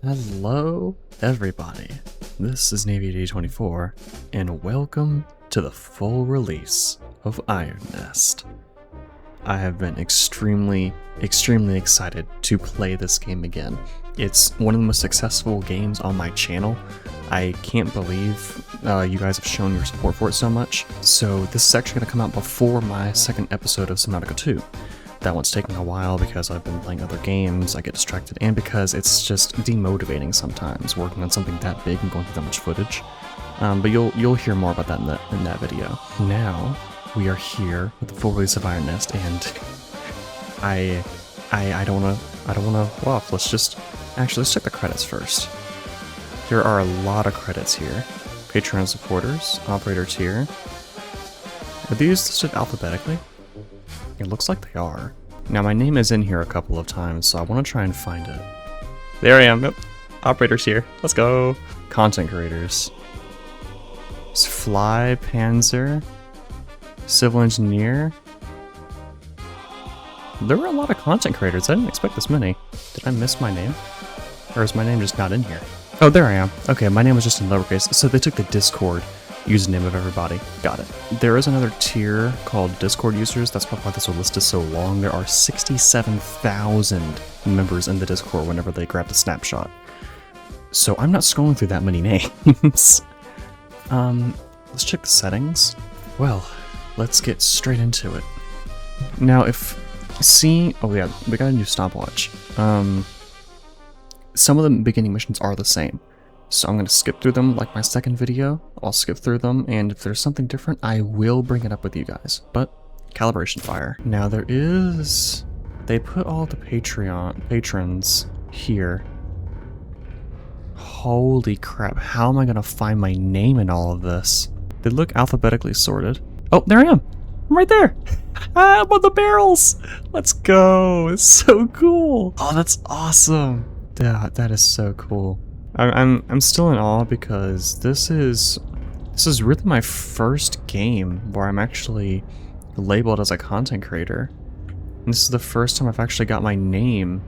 Hello, everybody. This is Navy D24, and welcome to the full release of Iron Nest. I have been extremely excited to play this game again. It's one of the most successful games on my channel. I can't believe you guys have shown your support for it so much. So this is actually going to come out before my second episode of Subnautica 2. That one's taking a while because I've been playing other games, I get distracted, and because it's just demotivating sometimes working on something that big and going through that much footage. But you'll hear more about that in that video. Now we are here with the full release of Iron Nest, and I don't wanna waffle. Let's check the credits first. There are a lot of credits here. Patreon supporters, operator tier. Are these listed alphabetically? It looks like they are. Now my name is in here a couple of times, so I want to try and find it. There I am. Yep. Operator's here. Let's go. Content creators. It's Fly Panzer. Civil engineer. There were a lot of content creators. I didn't expect this many. Did I miss my name? Or is my name just not in here? Oh, there I am. Okay, my name was just in lowercase. So they took the Discord username of everybody. Got it. There is another tier called Discord users. That's probably why this list is so long. There are 67,000 members in the Discord whenever they grab the snapshot. So I'm not scrolling through that many names. Let's check the settings. Well, let's get straight into it. Now oh yeah, we got a new stopwatch. Some of the beginning missions are the same. So I'm going to skip through them like my second video. I'll skip through them, and if there's something different, I will bring it up with you guys. But, calibration fire. Now they put all the patrons here. Holy crap, how am I going to find my name in all of this? They look alphabetically sorted. Oh, there I am! I'm right there! I'm on the barrels! Let's go! It's so cool! Oh, that's awesome! Yeah, that is so cool. I'm still in awe because this is really my first game where I'm actually labeled as a content creator. And this is the first time I've actually got my name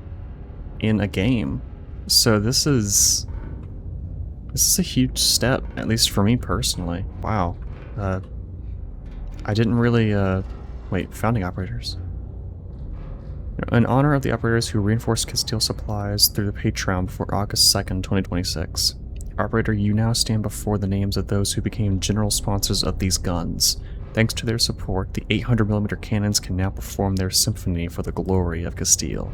in a game. So this is a huge step, at least for me personally. Wow. I didn't really wait, founding operators. In honor of the operators who reinforced Castile supplies through the Patreon before August 2nd, 2026. Operator, you now stand before the names of those who became general sponsors of these guns. Thanks to their support, the 800mm cannons can now perform their symphony for the glory of Castile.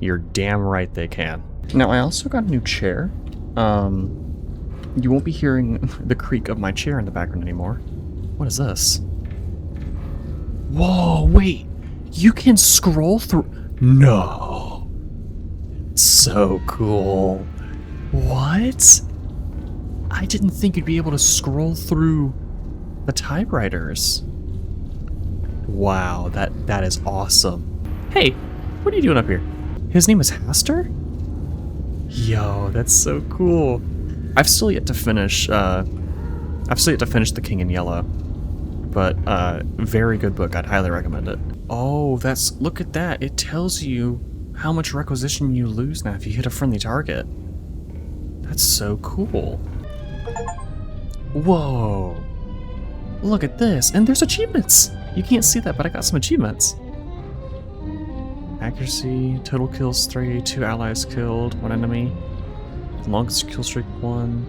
You're damn right they can. Now, I also got a new chair. You won't be hearing the creak of my chair in the background anymore. What is this? Whoa, wait! You can scroll through. No. So cool. What? I didn't think you'd be able to scroll through the typewriters. Wow, that is awesome. Hey, what are you doing up here? His name is Haster? Yo, that's so cool. I've still yet to finish The King in Yellow. But very good book. I'd highly recommend it. Oh, look at that. It tells you how much requisition you lose now if you hit a friendly target. That's so cool. Whoa. Look at this. And there's achievements. You can't see that, but I got some achievements. Accuracy, total kills 3, 2 allies killed, 1 enemy. Longest kill streak 1.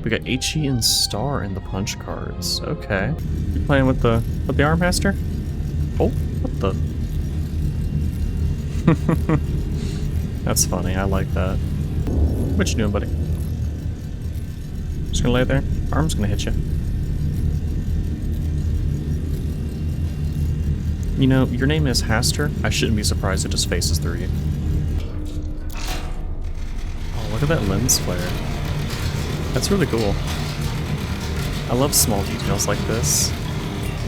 We got HE and Star in the punch cards. Okay. You playing with the arm master? Oh, what the? That's funny. I like that. What you doing, buddy? Just gonna lay there? Arm's gonna hit you. You know, your name is Haster. I shouldn't be surprised it just faces through you. Oh, look at that lens flare. That's really cool. I love small details like this.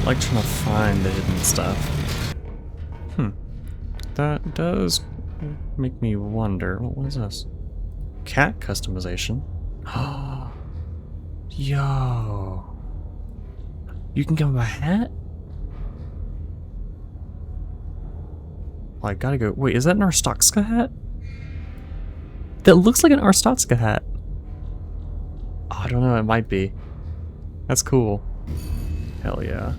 I like trying to find the hidden stuff. That does make me wonder. What is this? Cat customization. Oh, yo. You can give him a hat? Oh, I gotta go. Wait, is that an Arstotzka hat? That looks like an Arstotzka hat. Oh, I don't know, it might be. That's cool. Hell yeah.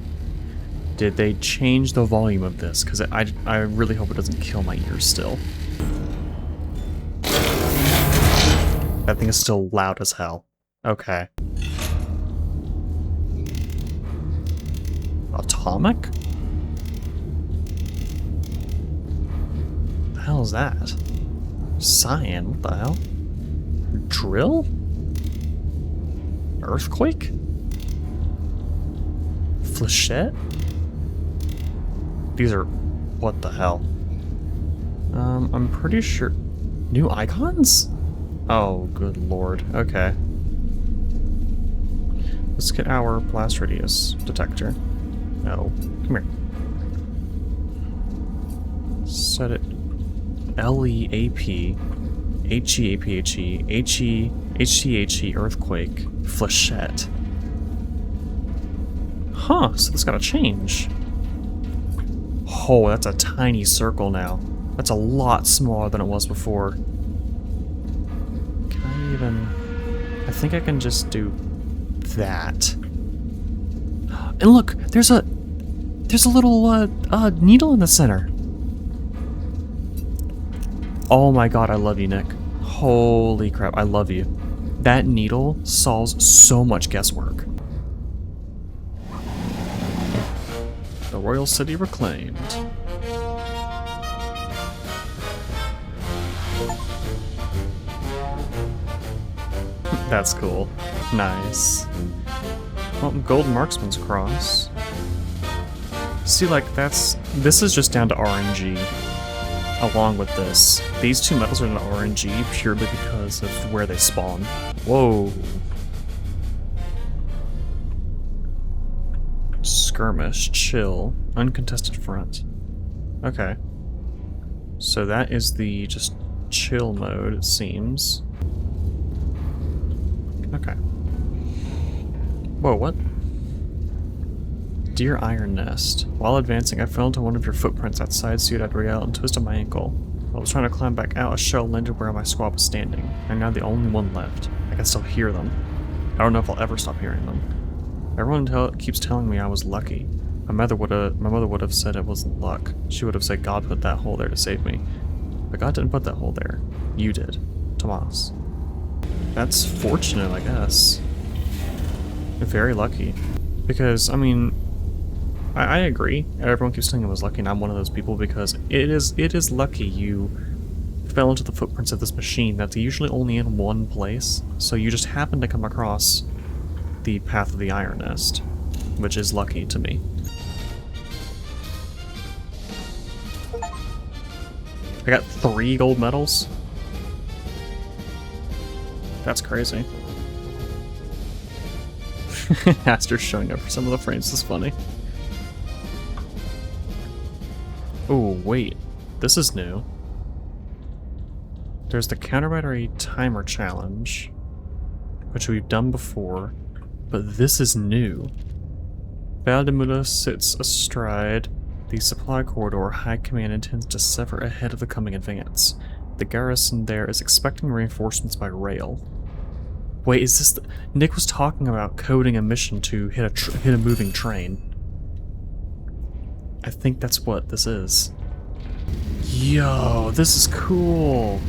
Did they change the volume of this? Because I really hope it doesn't kill my ears still. That thing is still loud as hell. Okay. Atomic? What the hell is that? Cyan, what the hell? Drill? Earthquake? Flechette? These are... what the hell? I'm pretty sure... New icons? Oh, good lord. Okay. Let's get our blast radius detector. No. Come here. Set it... L-E-A-P... H-E-A-P-H-E... H-E... H-T-H-E... Earthquake... Flechette. Huh, so this gotta change. Oh, that's a tiny circle now. That's a lot smaller than it was before. Can I even... I think I can just do that. And look, there's a little needle in the center. Oh my god, I love you, Nick. Holy crap, I love you. That needle solves so much guesswork. The Royal City reclaimed. That's cool. Nice. Well, gold marksman's cross. See, like, this is just down to RNG. Along with this. These two metals are in RNG purely because of where they spawn. Whoa. Skirmish, chill, uncontested front. Okay. So that is the just chill mode, it seems. Okay. Whoa, what? Dear Iron Nest, while advancing I fell into one of your footprints outside Ciudad Real and twisted my ankle. While I was trying to climb back out, a shell landed where my squad was standing. I'm now the only one left. I can still hear them. I don't know if I'll ever stop hearing them. Everyone keeps telling me I was lucky. My mother would have said it wasn't luck. She would have said God put that hole there to save me. But God didn't put that hole there. You did. Tomas. That's fortunate, I guess. Very lucky. Because, I mean, I agree. Everyone keeps saying I was lucky, and I'm one of those people because it is lucky you fell into the footprints of this machine that's usually only in one place. So you just happen to come across the path of the Iron Nest, which is lucky to me. I got 3 gold medals? That's crazy. Aster's showing up for some of the frames, this is funny. Oh, wait. This is new. There's the counter-battery timer challenge, which we've done before, but this is new. Valdemula sits astride the supply corridor High Command intends to sever ahead of the coming advance. The garrison there is expecting reinforcements by rail. Wait, is this Nick was talking about coding a mission to hit a moving train. I think that's what this is. Yo, this is cool.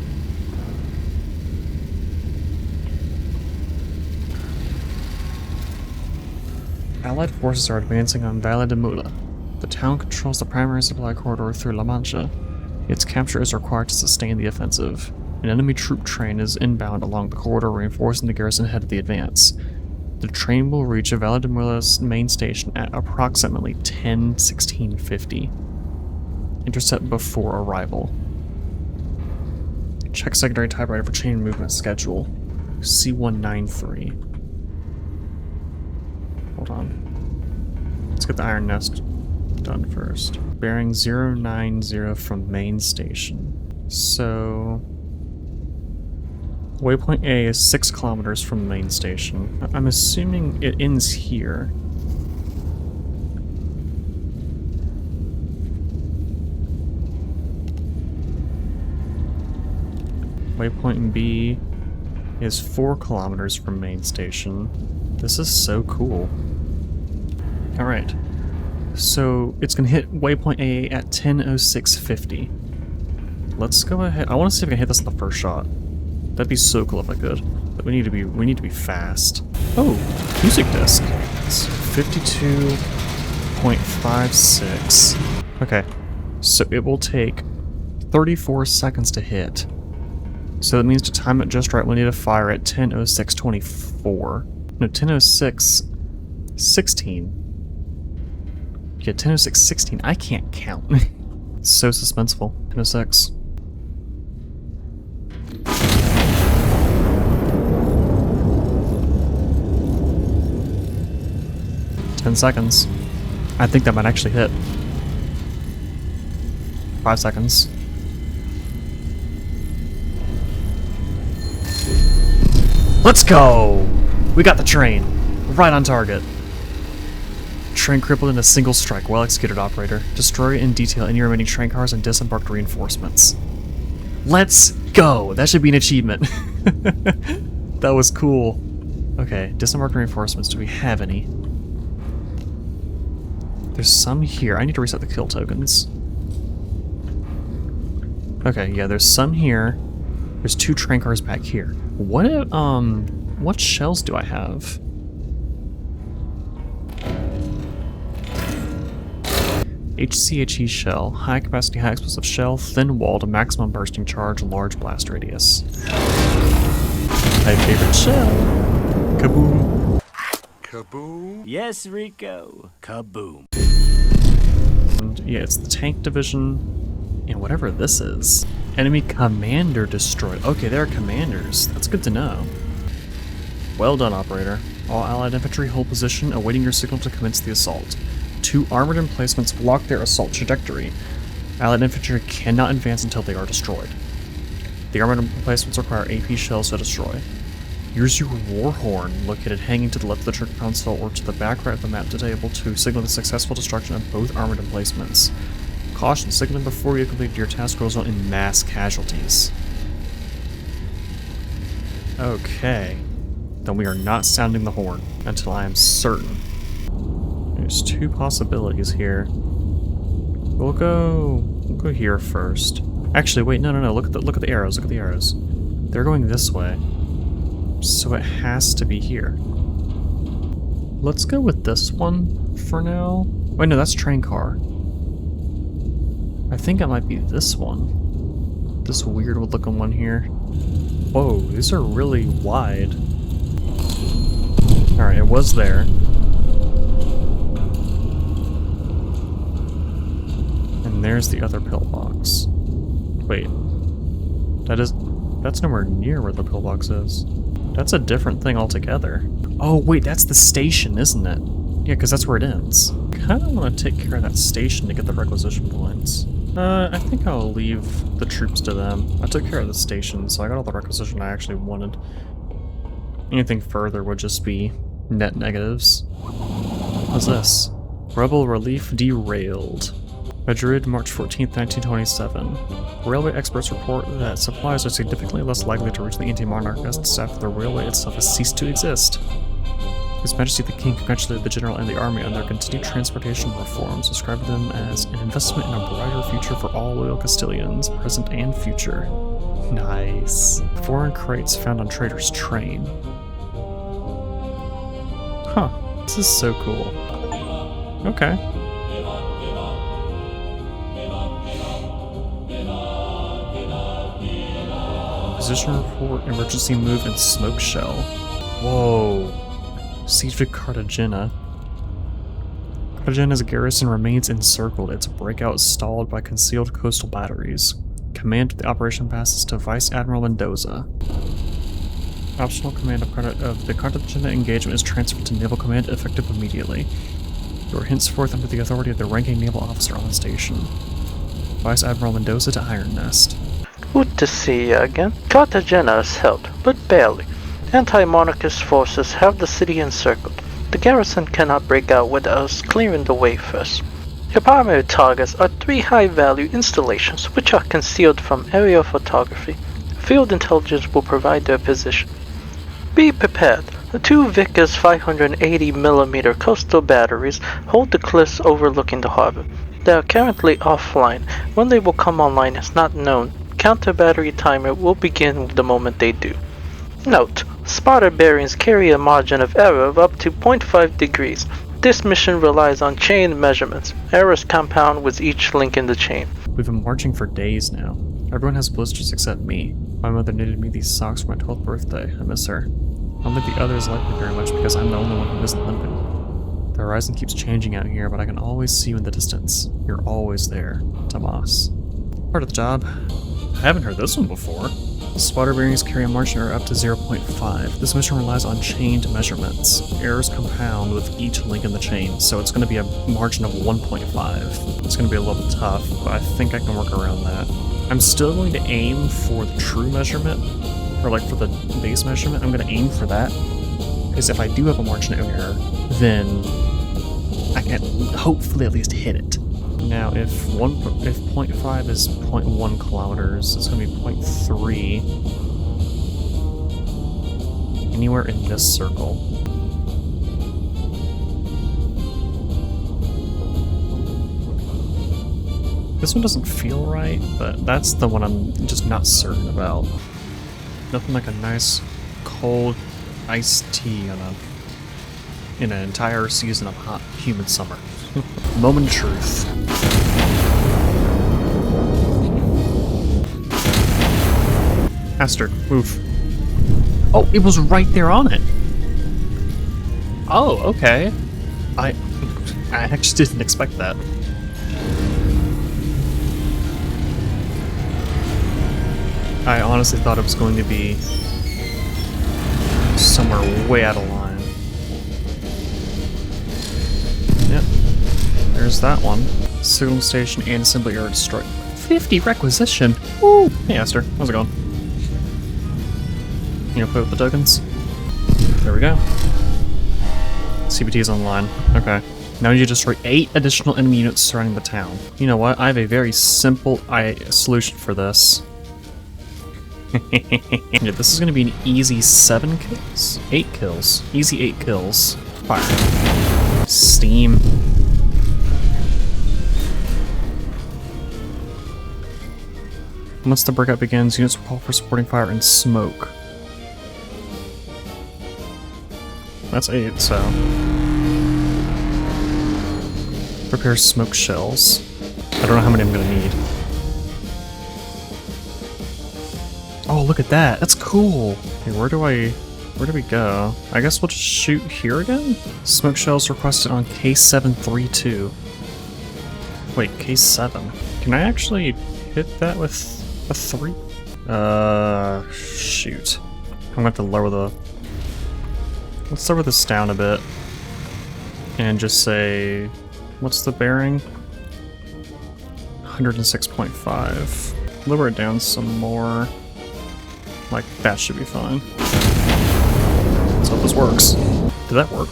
Allied forces are advancing on Valle de Mula. The town controls the primary supply corridor through La Mancha. Its capture is required to sustain the offensive. An enemy troop train is inbound along the corridor, reinforcing the garrison ahead of the advance. The train will reach Valle de Mula's main station at approximately 10:16:50. Intercept before arrival. Check secondary typewriter for chain movement schedule. C193. Hold on. Let's get the Iron Nest done first. Bearing 090 from main station. So... Waypoint A is 6 kilometers from the main station. I'm assuming it ends here. Waypoint B is 4 kilometers from main station. This is so cool. Alright, so it's going to hit waypoint A at 10:06:50. Let's go ahead. I want to see if I can hit this on the first shot. That'd be so cool if I could. But we need to be fast. Oh, music disc. It's 52.56. Okay, so it will take 34 seconds to hit. So that means to time it just right, we need to fire at 10:06:24. No, 10:06:16. Yeah, 10:06:16. I can't count. So suspenseful. 10:06. Ten seconds. I think that might actually hit. 5 seconds. Let's go! We got the train. Right on target. Train crippled in a single strike. Well executed, operator. Destroy in detail any remaining train cars and disembarked reinforcements. Let's go! That should be an achievement. That was cool. Okay, disembarked reinforcements. Do we have any? There's some here. I need to reset the kill tokens. Okay, yeah, there's some here. There's 2 train cars back here. What shells do I have? HCHE shell, high capacity, high explosive shell, thin walled, maximum bursting charge, large blast radius. My favorite shell. Kaboom. Kaboom. Yes, Rico. Kaboom. And yeah, it's the tank division and whatever this is. Enemy commander destroyed. Okay, there are commanders. That's good to know. Well done, operator. All allied infantry hold position, awaiting your signal to commence the assault. 2 armored emplacements block their assault trajectory. Allied infantry cannot advance until they are destroyed. The armored emplacements require AP shells to destroy. Use your war horn, located hanging to the left of the trigger console or to the back right of the map to be able to signal the successful destruction of both armored emplacements. Caution, signaling before you complete your task will result in mass casualties. Okay. Then we are not sounding the horn until I am certain. There's 2 possibilities here. We'll go here first. Actually, wait, no. Look at the arrows. Look at the arrows. They're going this way. So it has to be here. Let's go with this one for now. Wait, no, that's train car. I think it might be this one. This weird looking one here. Whoa, these are really wide. Alright, it was there. And there's the other pillbox. Wait. That's nowhere near where the pillbox is. That's a different thing altogether. Oh wait, that's the station, isn't it? Yeah, because that's where it ends. Kinda want to take care of that station to get the requisition points. I think I'll leave the troops to them. I took care of the station, so I got all the requisition I actually wanted. Anything further would just be net negatives. What's this? Rebel relief derailed. Madrid, March 14th, 1927. Railway experts report that supplies are significantly less likely to reach the anti-monarchists after the railway itself has ceased to exist. His Majesty the King congratulated the general and the army on their continued transportation reforms, describing them as an investment in a brighter future for all loyal Castilians, present and future. Nice. Foreign crates found on trader's train. Huh. This is so cool. Okay. Position report, emergency move, and smoke shell. Whoa. Siege of Cartagena. Cartagena's garrison remains encircled, its breakout stalled by concealed coastal batteries. Command of the operation passes to Vice Admiral Mendoza. Optional command of the Cartagena engagement is transferred to Naval Command, effective immediately. You are henceforth under the authority of the ranking naval officer on the station. Vice Admiral Mendoza to Iron Nest. Good to see you again. Cartagena is held, but barely. Anti-monarchist forces have the city encircled. The garrison cannot break out without us clearing the way first. Your primary targets are 3 high-value installations which are concealed from aerial photography. Field intelligence will provide their position. Be prepared. The two Vickers 580mm coastal batteries hold the cliffs overlooking the harbor. They are currently offline. When they will come online is not known. Counter battery timer will begin the moment they do. Note: spotter bearings carry a margin of error of up to 0.5 degrees. This mission relies on chain measurements. Errors compound with each link in the chain. We've been marching for days now. Everyone has blisters except me. My mother knitted me these socks for my 12th birthday. I miss her. I don't think the others like me very much because I'm the only one who isn't limping. The horizon keeps changing out here, but I can always see you in the distance. You're always there, Tomas. Part of the job. I haven't heard this one before. Spotter bearings carry a margin error up to 0.5. This mission relies on chained measurements. Errors compound with each link in the chain, so it's going to be a margin of 1.5. It's going to be a little bit tough, but I think I can work around that. I'm still going to aim for the true measurement, or like for the base measurement. I'm going to aim for that, because if I do have a margin of error, then I can hopefully at least hit it. Now, if 0.5 is 0.1 kilometers, it's going to be 0.3 anywhere in this circle. This one doesn't feel right, but that's the one I'm just not certain about. Nothing like a nice, cold iced tea in an entire season of hot, humid summer. Moment of truth. Aster, move. Oh, it was right there on it. Oh, okay. I actually didn't expect that. I honestly thought it was going to be somewhere way out of line. Yep. There's that one. Signal station and assembly area destroyed. 50 requisition! Woo! Hey Aster, how's it going? You know, play with the tokens? There we go. CBT is online. Okay. Now you destroy 8 additional enemy units surrounding the town. You know what? I have a very simple solution for this. Yeah, this is going to be an easy 7 kills? 8 kills. Easy 8 kills. Fire. Steam. Once the breakout begins, units will call for supporting fire and smoke. That's 8, so... Prepare smoke shells. I don't know how many I'm going to need. Oh, look at that! That's cool! Okay, where do we go? I guess we'll just shoot here again? Smoke shells requested on K732. Wait, K7. Can I actually hit that with a 3? Shoot. I'm gonna have to lower the... Let's lower this down a bit. And just say... What's the bearing? 106.5. Lower it down some more. Like, that should be fine. Let's hope this works. Did that work?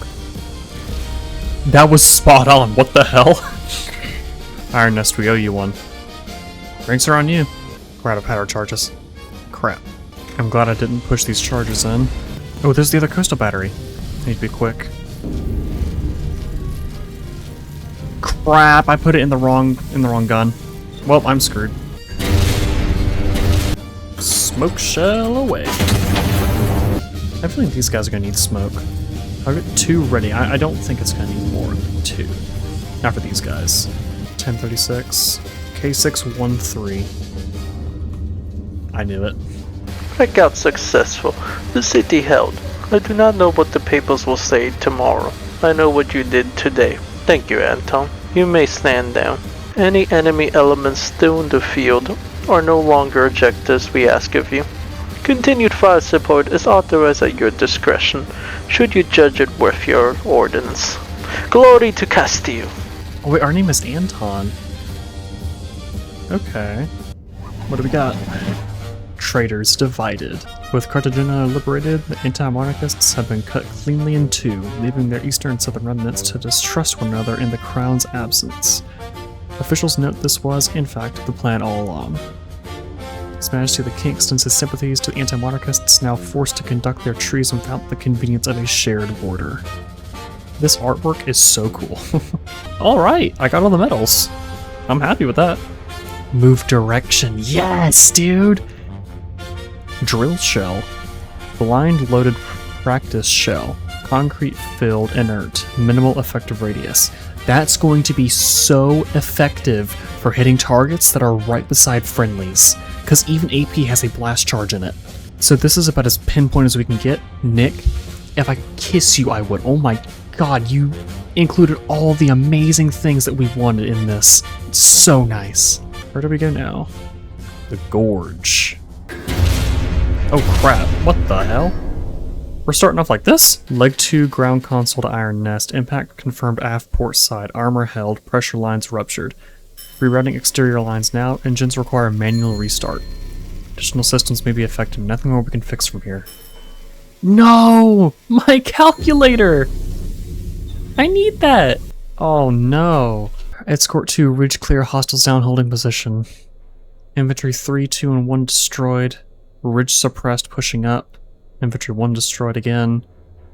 That was spot on, what the hell? Iron Nest, we owe you one. Drinks are on you. We're out of powder charges. Crap. I'm glad I didn't push these charges in. Oh, there's the other coastal battery. I need to be quick. Crap, I put it in the wrong gun. Well, I'm screwed. Smoke shell away. I feel like these guys are gonna need smoke. I'll get 2 ready. I don't think it's gonna need more than 2. Not for these guys. 1036. K613. I knew it. Breakout successful. The city held. I do not know what the papers will say tomorrow. I know what you did today. Thank you, Anton. You may stand down. Any enemy elements still in the field are no longer objectives we ask of you. Continued fire support is authorized at your discretion, should you judge it worth your ordnance. Glory to Castile! Oh wait, our name is Anton. Okay. What do we got? Traitors divided. With Cartagena liberated, the anti-monarchists have been cut cleanly in 2, leaving their eastern and southern remnants to distrust one another in the crown's absence. Officials note this was, in fact, the plan all along. His Majesty the King extends his sympathies to the anti-monarchists now forced to conduct their treason without the convenience of a shared border. This artwork is so cool. Alright, I got all the medals. I'm happy with that. Move direction. Yes, dude! Drill shell. Blind loaded practice shell. Concrete filled inert. Minimal effective radius. That's going to be so effective for hitting targets that are right beside friendlies, because even AP has a blast charge in it. So this is about as pinpoint as we can get. Nick, if I could kiss you, I would. Oh my god, you included all the amazing things that we wanted in this. It's so nice. Where do we go now? The Gorge. Oh crap, what the hell? We're starting off like this? Leg 2, ground console to iron nest. Impact confirmed aft port side. Armor held. Pressure lines ruptured. Rerouting exterior lines now. Engines require manual restart. Additional systems may be affected. Nothing more we can fix from here. No! My calculator! I need that! Oh no. Escort 2, ridge clear, hostiles down, holding position. Infantry 3, 2, and 1 destroyed. Ridge suppressed, pushing up. Infantry 1 destroyed again.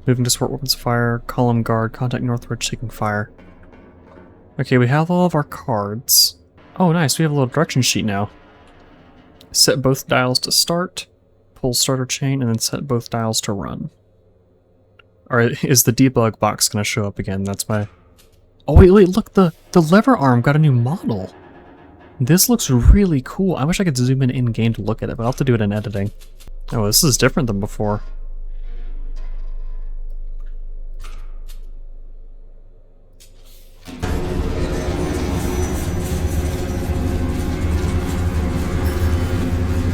Moving to support weapons fire. Column guard. Contact North Ridge taking fire. Okay, we have all of our cards. Oh nice, we have a little direction sheet now. Set both dials to start. Pull starter chain, and then set both dials to run. Alright, is the debug box gonna show up again? That's my... Oh wait, look, the lever arm got a new model. This looks really cool. I wish I could zoom in-game to look at it, but I'll have to do it in editing. Oh, this is different than before.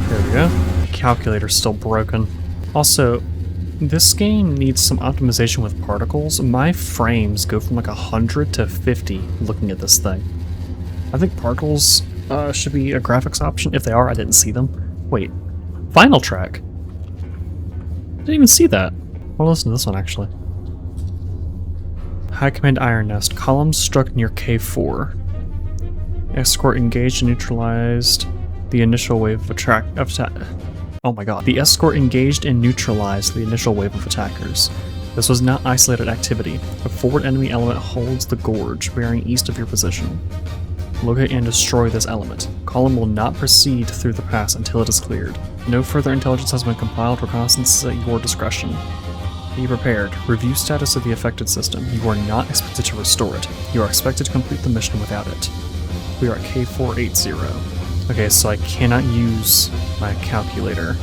There we go. Calculator's still broken. Also, this game needs some optimization with particles. My frames go from like 100 to 50 looking at this thing. I think particles should be a graphics option. If they are, I didn't see them. Wait. Final track. Didn't even see that. Well, listen to this one actually. High Command Iron Nest. Columns struck near K4. Escort engaged and neutralized the initial wave of attack. Oh my god. The escort engaged and neutralized the initial wave of attackers. This was not isolated activity. A forward enemy element holds the gorge, bearing east of your position. Locate and destroy this element. Column will not proceed through the pass until it is cleared. No further intelligence has been compiled. Reconnaissance is at your discretion. Be prepared. Review status of the affected system. You are not expected to restore it. You are expected to complete the mission without it. We are at K480. Okay, so I cannot use my calculator.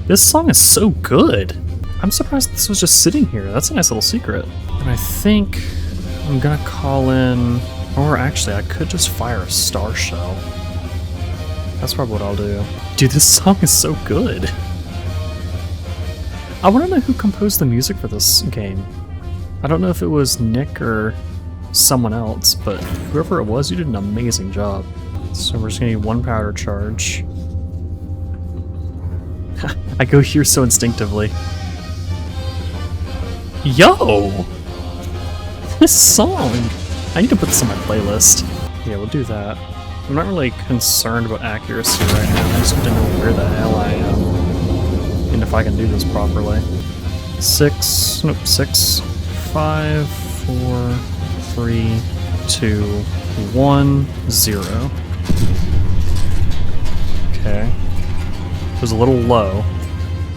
This song is so good! I'm surprised this was just sitting here. That's a nice little secret. And I think I'm gonna call in... Or actually, I could just fire a star shell. That's probably what I'll do. Dude, this song is so good! I want to know who composed the music for this game. I don't know if it was Nick or someone else, but whoever it was, you did an amazing job. So we're just gonna need one powder charge. I go here so instinctively. Yo! This song! I need to put this on my playlist. Yeah, we'll do that. I'm not really concerned about accuracy right now. I just need to know where the hell I am. And if I can do this properly. 6, 5, 4, 3, 2, 1, 0. Okay. It was a little low,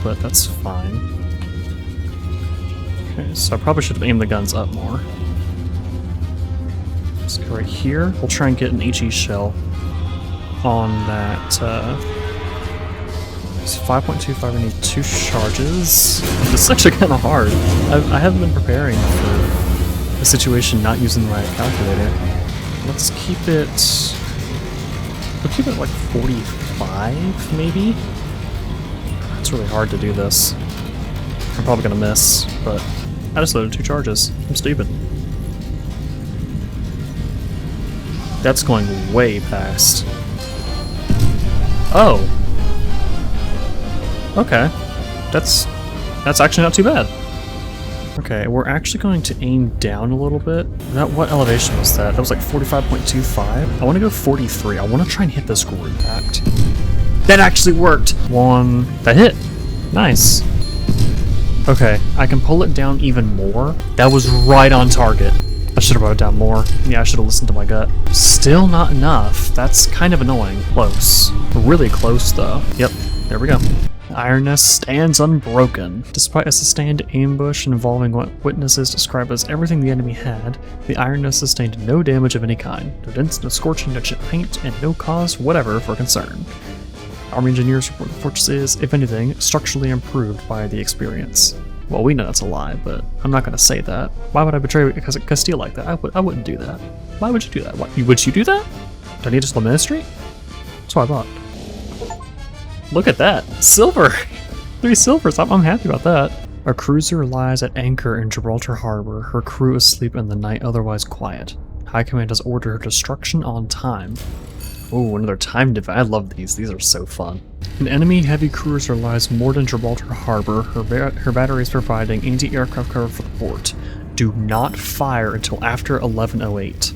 but that's fine. Okay, so I probably should have aimed the guns up more. Let's go right here. We'll try and get an HE shell on that. It's 5.25, I need 2 charges. This is actually kind of hard. I haven't been preparing for a situation not using my calculator. Let's keep it... We'll keep it at like 45, maybe? It's really hard to do this. I'm probably gonna miss, but I just loaded 2 charges. I'm stupid. That's going way past. Oh! Okay. That's actually not too bad. Okay, we're actually going to aim down a little bit. What elevation was that? That was like 45.25. I want to go 43. I want to try and hit this gore impact. That actually worked! That hit. Nice. Okay, I can pull it down even more. That was right on target. I should have brought it down more. Yeah, I should have listened to my gut. Still not enough. That's kind of annoying. Close. Really close, though. Yep, there we go. The Iron Nest stands unbroken. Despite a sustained ambush involving what witnesses describe as everything the enemy had, the Iron Nest sustained no damage of any kind. No dents, no scorching, no chipped paint, and no cause whatever for concern. Army engineers report the fortress is, if anything, structurally improved by the experience. Well, we know that's a lie, but I'm not going to say that. Why would I betray Castile like that? I wouldn't do that. Why would you do that? Would you do that? Do I need to ministry? That's what I thought. Look at that! Silver! 3 silvers! I'm happy about that. A cruiser lies at anchor in Gibraltar Harbor, her crew asleep in the night, otherwise quiet. High Command has ordered her destruction on time. Oh, another time div. I love these. These are so fun. An enemy heavy cruiser lies moored in Gibraltar Harbor, her batteries providing anti-aircraft cover for the port. Do not fire until after 11:08.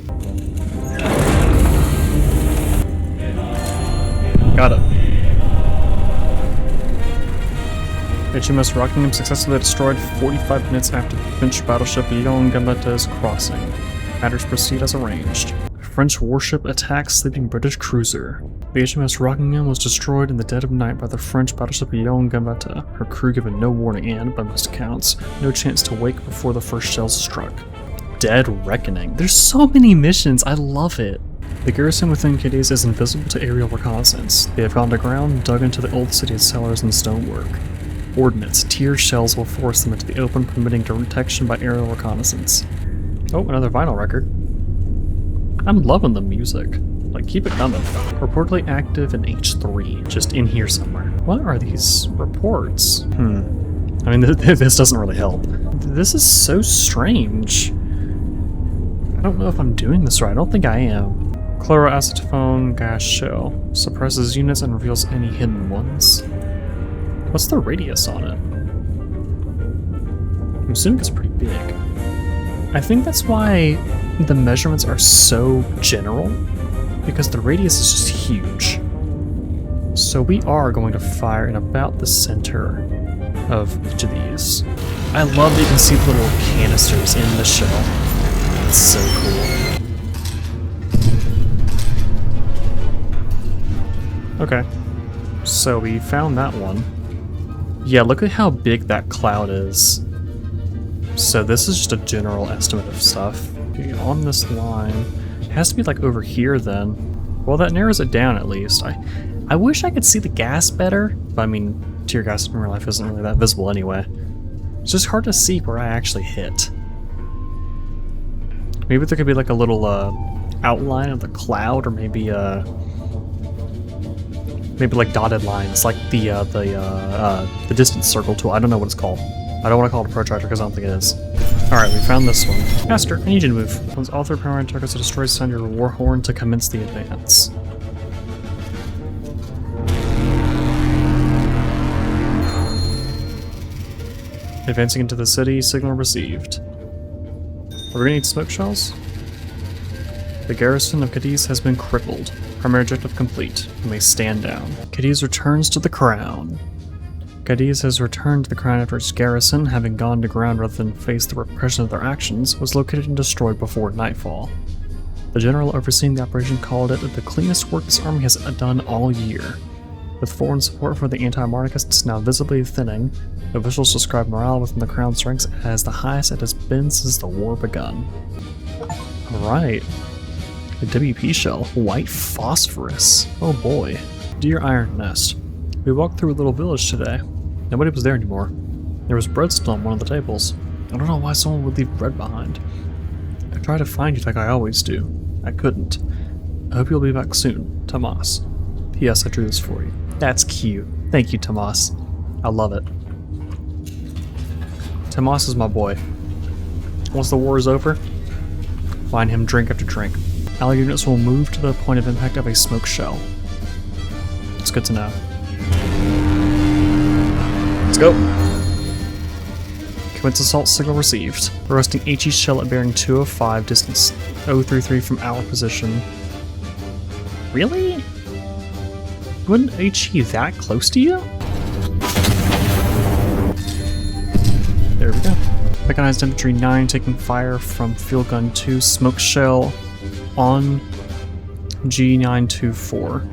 Got it. HMS Rockingham successfully destroyed 45 minutes after the French battleship Lyon Gambatta's crossing. Matters proceed as arranged. French warship attacks sleeping British cruiser. The HMS Rockingham was destroyed in the dead of night by the French battleship Lyon Gambetta, her crew given no warning and, by most accounts, no chance to wake before the first shells struck. Dead Reckoning. There's so many missions, I love it. The garrison within Cadiz is invisible to aerial reconnaissance. They have gone to ground, dug into the old city's cellars and stonework. Ordnance, tier shells will force them into the open, permitting detection by aerial reconnaissance. Oh, another vinyl record. I'm loving the music. Like, keep it coming. Reportedly active in H3, just in here somewhere. What are these reports? I mean, this doesn't really help. This is so strange. I don't know if I'm doing this right. I don't think I am. Chloroacetone gas shell. Suppresses units and reveals any hidden ones. What's the radius on it? I'm assuming it's pretty big. I think that's why the measurements are so general, because the radius is just huge. So we are going to fire in about the center of each of these. I love that you can see the little canisters in the shell. It's so cool. Okay, so we found that one. Yeah, look at how big that cloud is. So this is just a general estimate of stuff. Okay, on this line, it has to be like over here then. Well, that narrows it down at least. I wish I could see the gas better, but I mean, tear gas in real life isn't really that visible anyway. It's just hard to see where I actually hit. Maybe there could be like a little outline of the cloud, or maybe like dotted lines, like the distance circle tool. I don't know what it's called. I don't want to call it a protractor because I don't think it is. Alright, we found this one. Master, I need you to move. Once all 3 primary targets are destroyed, send your war horn to commence the advance. Advancing into the city, signal received. We're gonna need smoke shells? The garrison of Cadiz has been crippled. Primary objective complete. You may stand down. Cadiz returns to the crown. Cadiz has returned to the crown after its garrison, having gone to ground rather than face the repression of their actions, was located and destroyed before nightfall. The general overseeing the operation called it the cleanest work this army has done all year. With foreign support for the anti-monarchists now visibly thinning, officials describe morale within the crown's ranks as the highest it has been since the war begun. Alright. A WP shell. White phosphorus. Oh boy. Dear Iron Nest, we walked through a little village today. Nobody was there anymore. There was bread still on one of the tables. I don't know why someone would leave bread behind. I tried to find you like I always do. I couldn't. I hope you'll be back soon. Tomas. P.S. I drew this for you. That's cute. Thank you, Tomas. I love it. Tomas is my boy. Once the war is over, find him drink after drink. Allied units will move to the point of impact of a smoke shell. It's good to know. Let's go. Commence assault signal received. Roasting HE shell at bearing 205, distance 033 from our position. Really? Wasn't HE that close to you? There we go. Mechanized infantry 9 taking fire from field gun 2 smoke shell on G924.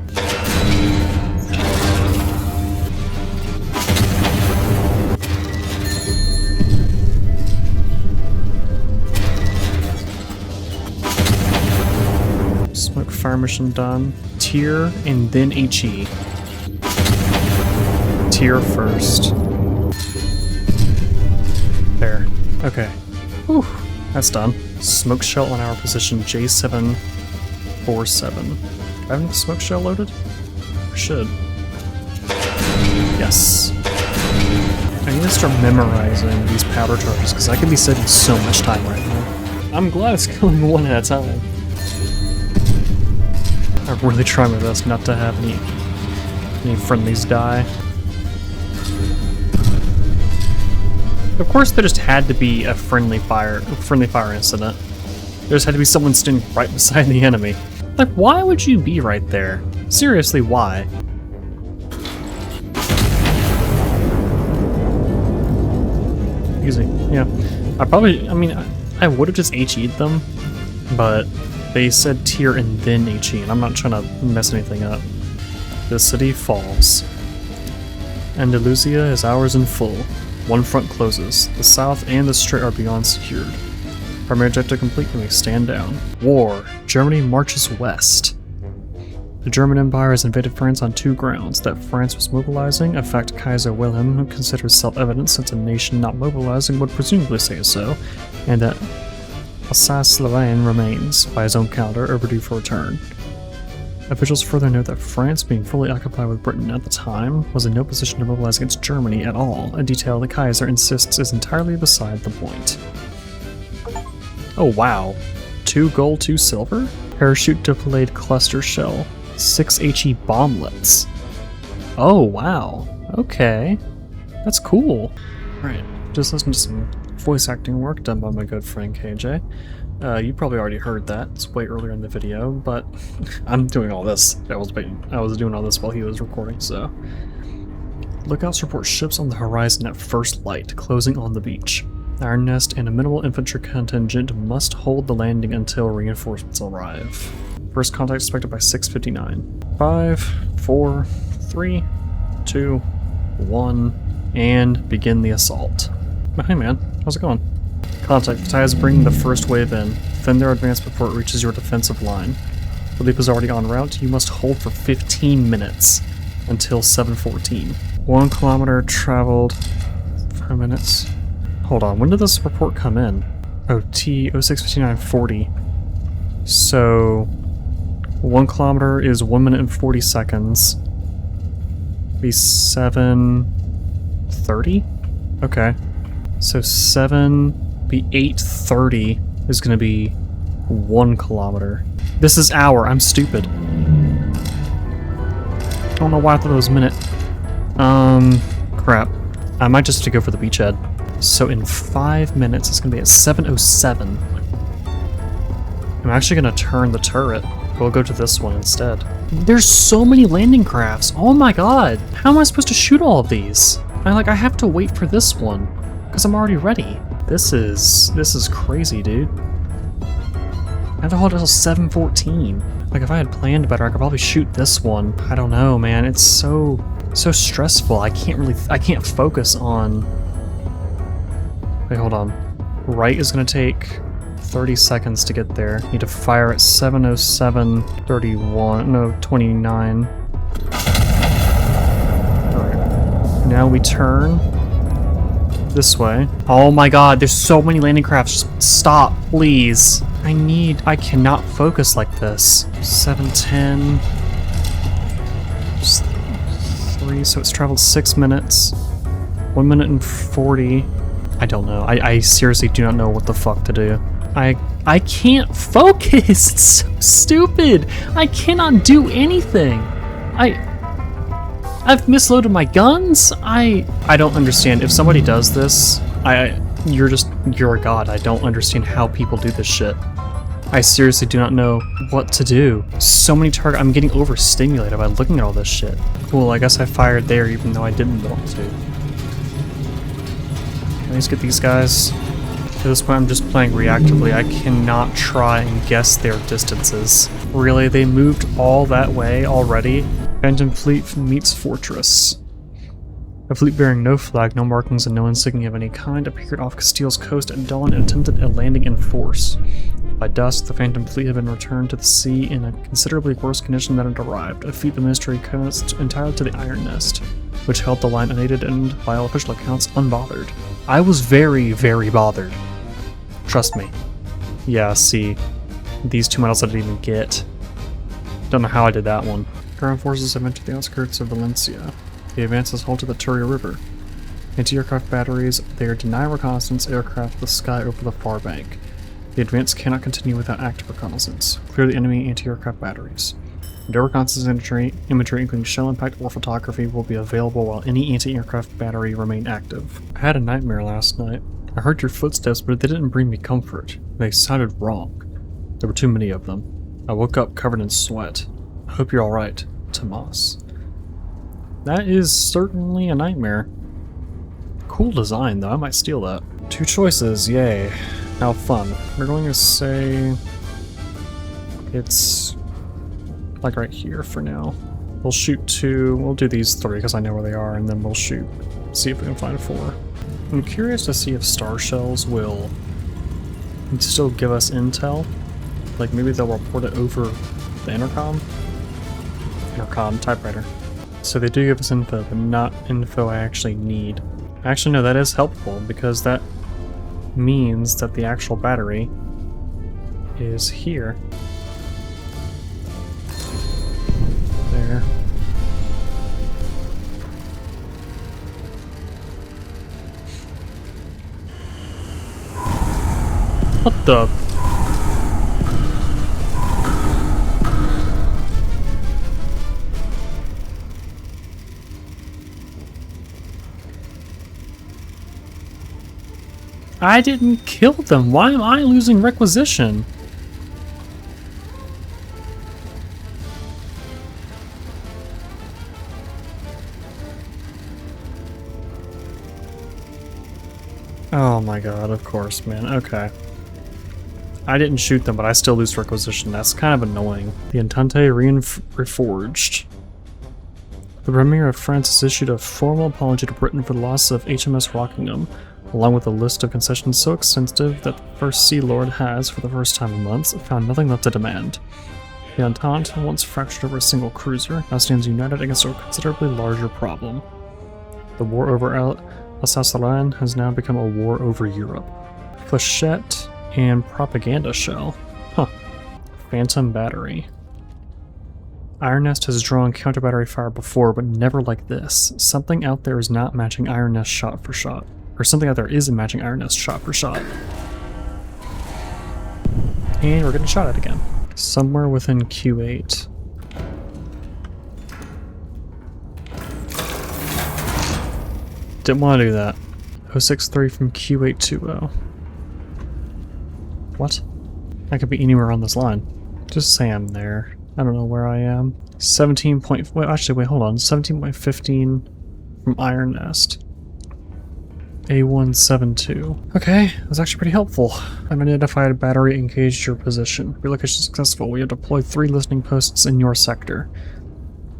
Smoke fire mission done. Tier and then HE. Tier first. There. Okay. Whew. That's done. Smoke shell on our position J747. Do I have enough smoke shell loaded? I should. Yes. I need to start memorizing these powder charges because I could be saving so much time right now. I'm glad it's killing one at a time. I really try my best not to have any friendlies die. Of course, there just had to be a friendly fire incident. There just had to be someone standing right beside the enemy. Like, why would you be right there? Seriously, why? Excuse me. Yeah, I would have just HE'd them, but they said tier and then HE, and I'm not trying to mess anything up. The city falls. Andalusia is ours in full. One front closes. The south and the strait are beyond secured. Primary objective complete, and we stand down. War. Germany marches west. The German Empire has invaded France on 2 grounds. That France was mobilizing, a fact Kaiser Wilhelm considers self-evident since a nation not mobilizing would presumably say so, and that Alsace-Lorraine remains, by his own calendar, overdue for return. Officials further note that France, being fully occupied with Britain at the time, was in no position to mobilize against Germany at all, a detail the Kaiser insists is entirely beside the point. Oh wow. 2 gold, 2 silver? Parachute deployed cluster shell. 6 HE bomblets. Oh wow. Okay. That's cool. Alright, just listen to some voice acting work done by my good friend KJ. You probably already heard that. It's way earlier in the video, but I'm doing all this. I was doing all this while he was recording, so. Lookouts report ships on the horizon at first light, closing on the beach. Iron Nest and a minimal infantry contingent must hold the landing until reinforcements arrive. First contact expected by 6:59. 5, 4, 3, 2, 1, and begin the assault. Oh, hey man, how's it going? Contact, Battalion is bringing the first wave in. Defend their advance before it reaches your defensive line. Relief is already en route. You must hold for 15 minutes until 7:14. 1 kilometer traveled 5 minutes. Hold on, when did this report come in? Oh, T065940. So 1 kilometer is 1 minute and 40 seconds. Be 7:30? Okay. So 8:30 is gonna be 1 kilometer. This is hour, I'm stupid. I don't know why I thought it was minute. Crap. I might just have to go for the beachhead. So in 5 minutes, it's gonna be at 7:07. I'm actually gonna turn the turret. We'll go to this one instead. There's so many landing crafts. Oh my god. How am I supposed to shoot all of these? I have to wait for this one because I'm already ready. This is crazy, dude. I have to hold until 7:14. Like, if I had planned better, I could probably shoot this one. I don't know, man. It's so stressful. I can't focus on. Wait, hold on. Right is gonna take 30 seconds to get there. Need to fire at 7:07:31. No, 29. Alright. Now we turn this way. Oh my god, there's so many landing crafts. Just stop, please. I cannot focus like this. 7:10. 3, so it's traveled 6 minutes. 1 minute and 40. I don't know. I seriously do not know what the fuck to do. I can't focus. It's so stupid. I cannot do anything. I've misloaded my guns. I don't understand. If somebody does this, You're a god. I don't understand how people do this shit. I seriously do not know what to do. So many targets. I'm getting overstimulated by looking at all this shit. Cool, I guess I fired there even though I didn't want to. Can I just get these guys? At this point, I'm just playing reactively. I cannot try and guess their distances. Really, they moved all that way already? Phantom Fleet meets Fortress. A fleet bearing no flag, no markings, and no insignia of any kind appeared off Castile's coast at dawn and attempted a landing in force. By dusk, the Phantom Fleet had been returned to the sea in a considerably worse condition than it arrived, a feat the Ministry cast entirely to the Iron Nest, which held the line unaided and, by all official accounts, unbothered. I was very, very bothered. Trust me. Yeah, see, these 2 medals I didn't even get. Don't know how I did that one. Ground forces have entered the outskirts of Valencia. The advance has halted the Turia River. Anti-aircraft batteries there deny reconnaissance aircraft the sky over the far bank. The advance cannot continue without active reconnaissance. Clear the enemy anti-aircraft batteries. No reconnaissance imagery, including shell impact or photography, will be available while any anti-aircraft battery remain active. I had a nightmare last night. I heard your footsteps, but they didn't bring me comfort. They sounded wrong. There were too many of them. I woke up covered in sweat. I hope you're alright, Tomas. That is certainly a nightmare. Cool design, though. I might steal that. 2 choices, yay. How fun. We're going to say it's like right here for now. We'll shoot 2. We'll do these 3 because I know where they are, and then we'll shoot. See if we can find 4. I'm curious to see if star shells will still give us intel. Like maybe they'll report it over the intercom. Intercom typewriter. So they do give us info, but not info I actually need. Actually, no, that is helpful because that means that the actual battery is here. There. What the? I didn't kill them. Why am I losing requisition? Oh my god, of course, man. Okay. I didn't shoot them, but I still lose requisition. That's kind of annoying. The Entente reforged. The Premier of France has issued a formal apology to Britain for the loss of HMS Rockingham, along with a list of concessions so extensive that the First Sea Lord has, for the first time in months, found nothing left to demand. The Entente, once fractured over a single cruiser, now stands united against a considerably larger problem. The war over Alsace-Lorraine has now become a war over Europe. Flechette and propaganda shell. Huh. Phantom battery. Iron Nest has drawn counter-battery fire before, but never like this. Something out there is not matching Iron Nest shot for shot. Or something out there isn't matching Iron Nest shot for shot. And we're getting shot at again. Somewhere within Q8. Didn't want to do that. 063 from Q820. What? I could be anywhere on this line. Just say I'm there. I don't know where I am. 17 point... Wait, actually, wait, hold on. 17.15 from Iron Nest. A172. Okay, that's actually pretty helpful. Unidentified battery engaged your position. Relocation successful. We have deployed 3 listening posts in your sector.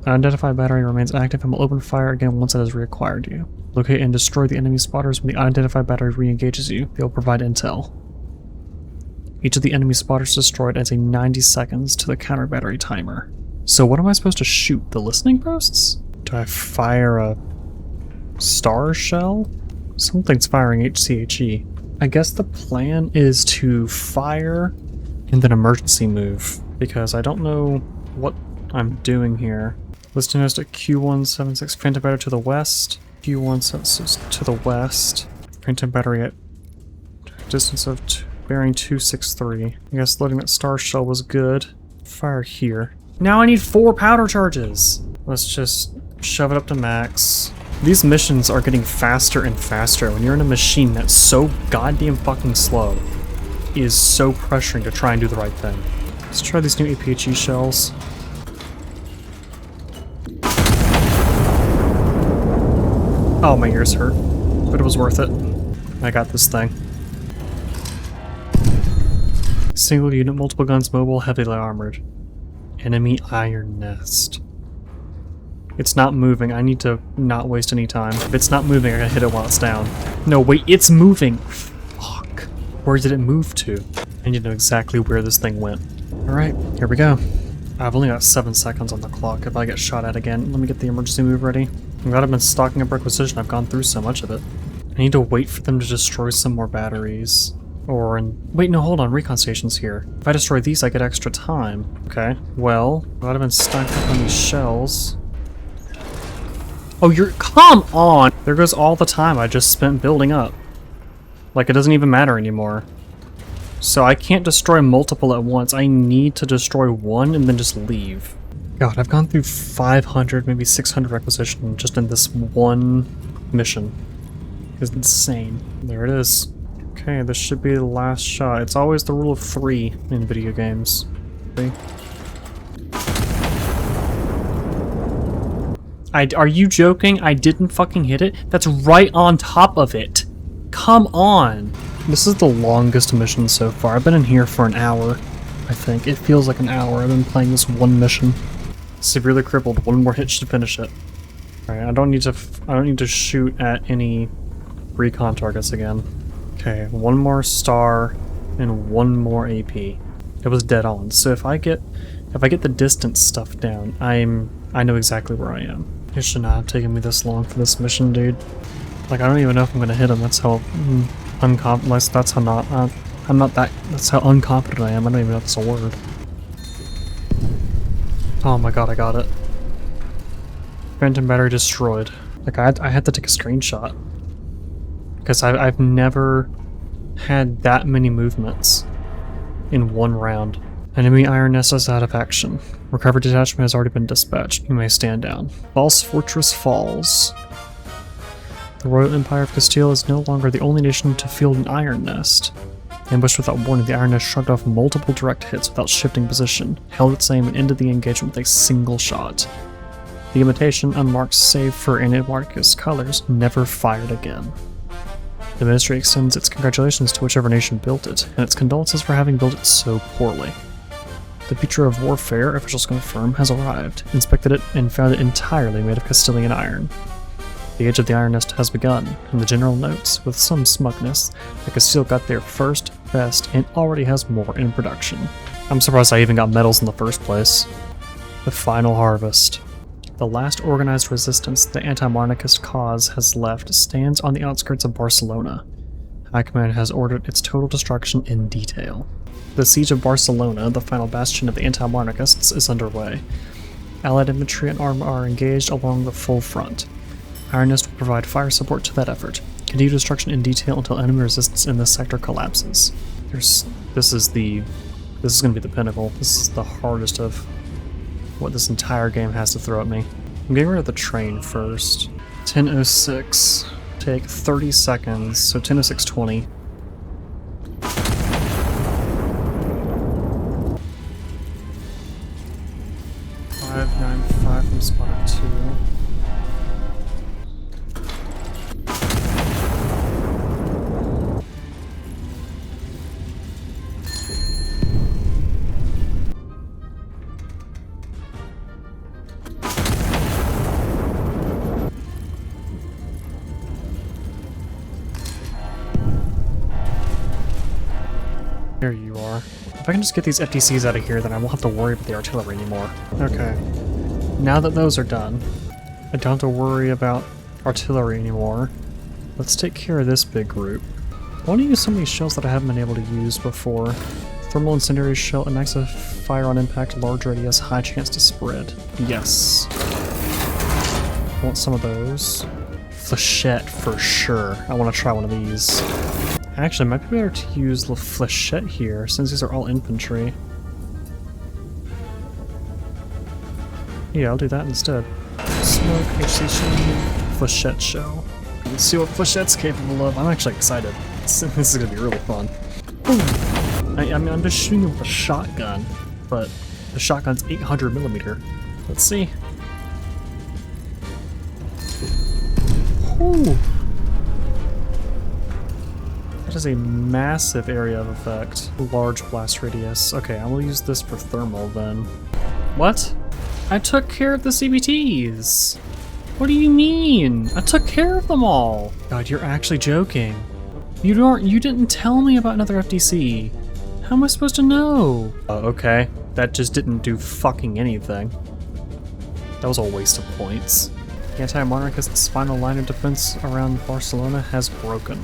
Unidentified battery remains active and will open fire again once it has reacquired you. Locate and destroy the enemy spotters when the unidentified battery re-engages you. They will provide intel. Each of the enemy spotters destroyed adds a 90 seconds to the counter battery timer. So what am I supposed to shoot? The listening posts? Do I fire a star shell? Something's firing HCHE. I guess the plan is to fire and then emergency move, because I don't know what I'm doing here. Listening post at Q176, Phantom battery to the west. Q176 to the west. Phantom battery at distance of bearing 263. I guess loading that star shell was good. Fire here. Now I need 4 powder charges. Let's just shove it up to max. These missions are getting faster and faster. When you're in a machine that's so goddamn fucking slow, it is so pressuring to try and do the right thing. Let's try these new APHE shells. Oh, my ears hurt, but it was worth it. I got this thing. Single unit, multiple guns, mobile, heavily armored. Enemy iron nest. It's not moving. I need to not waste any time. If it's not moving, I gotta hit it while it's down. No, wait, it's moving! Fuck. Where did it move to? I need to know exactly where this thing went. Alright, here we go. I've only got 7 seconds on the clock. If I get shot at again, let me get the emergency move ready. I'm glad I've been stocking up requisition. I've gone through so much of it. I need to wait for them to destroy some more batteries. Wait, no, hold on. Recon station's here. If I destroy these, I get extra time. Okay, well, glad I've been stocked up on these shells. Oh, come on! There goes all the time I just spent building up. Like, it doesn't even matter anymore. So I can't destroy multiple at once. I need to destroy one and then just leave. God, I've gone through 500, maybe 600 requisition just in this one mission. It's insane. There it is. Okay, this should be the last shot. It's always the rule of 3 in video games. Are you joking? I didn't fucking hit it? That's right on top of it. Come on. This is the longest mission so far. I've been in here for an hour, I think. It feels like an hour. I've been playing this one mission. Severely crippled. One more hit should finish it. Alright, I don't need to shoot at any recon targets again. Okay, one more star and one more AP. It was dead on. So if I get the distance stuff down, I know exactly where I am. It should not have taken me this long for this mission, dude. Like, I don't even know if I'm gonna hit him. That's how unconfident. That's how not. That's how unconfident I am. I don't even know if that's a word. Oh my god, I got it. Phantom battery destroyed. Like, I had to take a screenshot. Because I've never had that many movements in one round. Enemy iron nest is out of action. Recovered detachment has already been dispatched. You may stand down. False Fortress falls. The Royal Empire of Castile is no longer the only nation to field an iron nest. Ambushed without warning, the iron nest shrugged off multiple direct hits without shifting position, held its aim and ended the engagement with a single shot. The imitation, unmarked save for anti-monarchist colors, never fired again. The ministry extends its congratulations to whichever nation built it, and its condolences for having built it so poorly. The future of warfare, officials confirm, has arrived, inspected it, and found it entirely made of Castilian iron. The age of the iron nest has begun, and the general notes, with some smugness, that Castile got there first, best, and already has more in production. I'm surprised I even got medals in the first place. The final harvest. The last organized resistance the anti-monarchist cause has left stands on the outskirts of Barcelona. High Command has ordered its total destruction in detail. The siege of Barcelona, the final bastion of the anti-monarchists, is underway. Allied infantry and armor are engaged along the full front. Iron Nest will provide fire support to that effort. Continue destruction in detail until enemy resistance in this sector collapses. This is going to be the pinnacle. This is the hardest of what this entire game has to throw at me. I'm getting rid of the train first. 10:06. Take 30 seconds, so 10:06:20. 595 from spot 2. There you are. If I can just get these FTCs out of here, then I won't have to worry about the artillery anymore. Okay. Now that those are done, I don't have to worry about artillery anymore. Let's take care of this big group. I want to use some of these shells that I haven't been able to use before. Thermal incendiary shell, a max of fire on impact, large radius, high chance to spread. Yes. I want some of those. Flechette for sure. I want to try one of these. Actually, it might be better to use the Flechette here, since these are all infantry. Yeah, I'll do that instead. Smoke, HC shield, Flechette show. Let's see what Flechette's capable of. I'm actually excited. This is gonna be really fun. I mean, I'm just shooting him with a shotgun, but the shotgun's 800 millimeter. Let's see. Ooh. That is a massive area of effect. Large blast radius. Okay, I will use this for thermal then. What? I took care of the CBTs. What do you mean? I took care of them all. God, you're actually joking. You didn't tell me about another FDC. How am I supposed to know? Okay. That just didn't do fucking anything. That was a waste of points. The anti-monarchists' final line of defense around Barcelona has broken.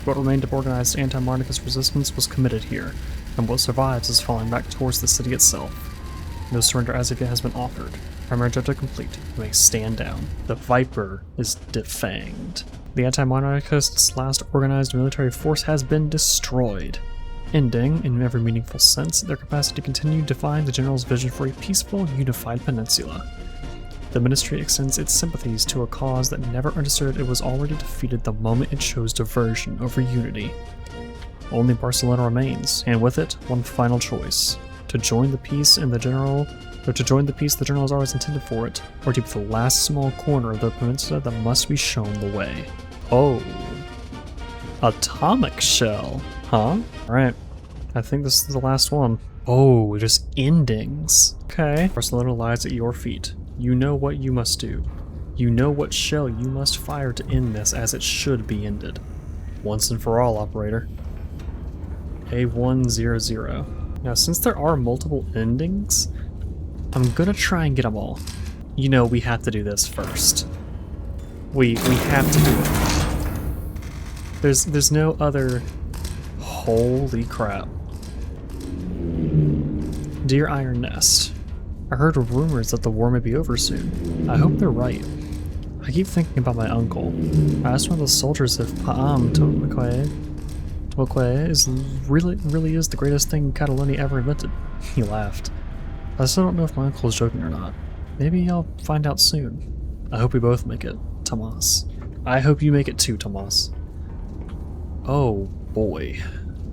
What remained of organized anti-monarchist resistance was committed here, and what survives is falling back towards the city itself. No surrender as of yet has been offered. Primary objective complete. You may stand down. The Viper is defanged. The anti-monarchists' last organized military force has been destroyed, ending, in every meaningful sense, their capacity to continue defying the general's vision for a peaceful, unified peninsula. The ministry extends its sympathies to a cause that never understood it was already defeated the moment it chose diversion over unity. Only Barcelona remains, and with it, one final choice: to join the peace the general has always intended for it, or to be the last small corner of the peninsula that must be shown the way. Oh. Atomic shell, huh? Alright. I think this is the last one. Oh, just endings. Okay. Barcelona lies at your feet. You know what you must do. You know what shell you must fire to end this as it should be ended. Once and for all, operator. A100. Now, since there are multiple endings, I'm gonna try and get them all. You know, we have to do this first. We have to do it. There's no other... Holy crap. Dear Iron Nest, I heard rumors that the war may be over soon. I hope they're right. I keep thinking about my uncle. I asked one of the soldiers if Paam Toque is really is the greatest thing Catalonia ever invented. He laughed. I still don't know if my uncle is joking or not. Maybe I'll find out soon. I hope we both make it, Tomas. I hope you make it too, Tomas. Oh boy.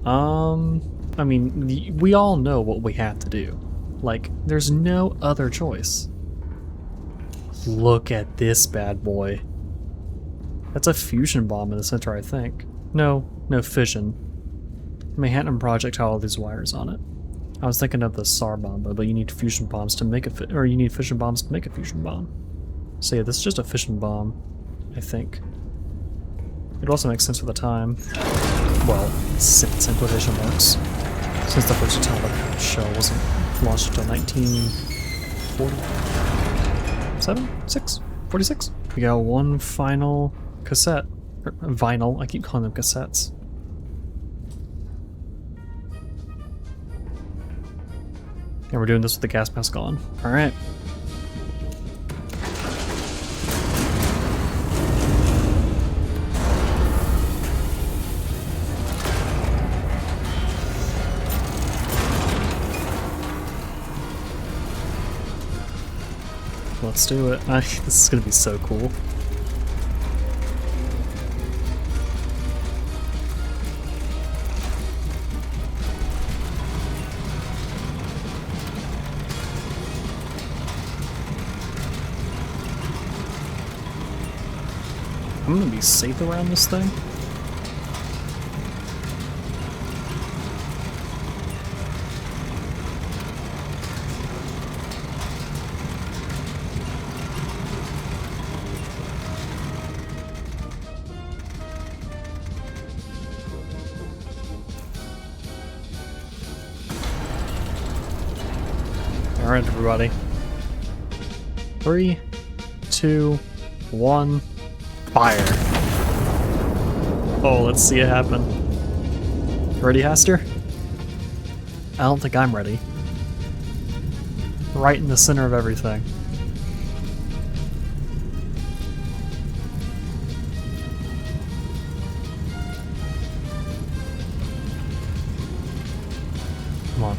I mean, we all know what we have to do. Like, there's no other choice. Look at this bad boy. That's a fusion bomb in the center, I think. No fission. Manhattan projectile with these wires on it. I was thinking of the SAR bomb, but you need fusion bombs to make you need fission bombs to make a fusion bomb. So yeah, this is just a fission bomb, I think. It also makes sense for the time. Well, sense in quotation marks. Since the first atomic shell wasn't launched until 46? We got one final cassette. Or vinyl, I keep calling them cassettes. And we're doing this with the gas mask on. Alright. Let's do it. This is gonna be so cool. I'm gonna be safe around this thing. Alright, everybody. 3, 2, 1, fire. Oh, let's see it happen. Ready, Haster? I don't think I'm ready. Right in the center of everything. Come on.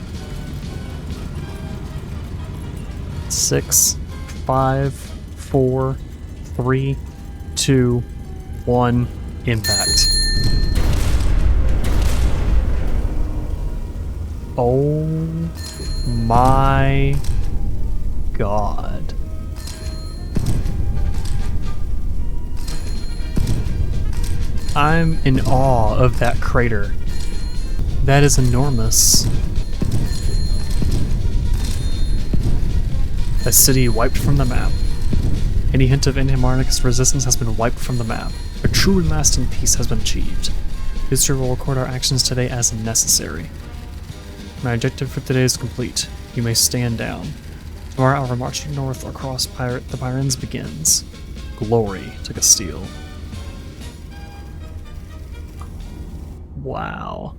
6, 5, 4, 3, 2, 1, impact. Oh my god. I'm in awe of that crater. That is enormous. A city wiped from the map. Any hint of anti-monarchist resistance has been wiped from the map. A true and lasting peace has been achieved. History will record our actions today as necessary. My objective for today is complete. You may stand down. Tomorrow our march north across the Pyrenees begins. Glory to Castile. Wow.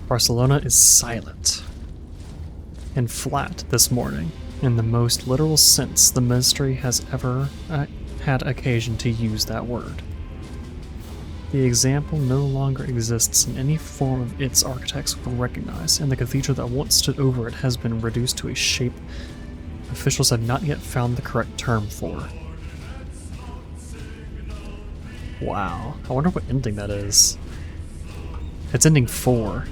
Barcelona is silent and flat this morning, in the most literal sense the ministry has ever had occasion to use that word. The example no longer exists in any form of its architects will recognize, and the cathedral that once stood over it has been reduced to a shape officials have not yet found the correct term for. Wow, I wonder what ending that is. It's ending 4.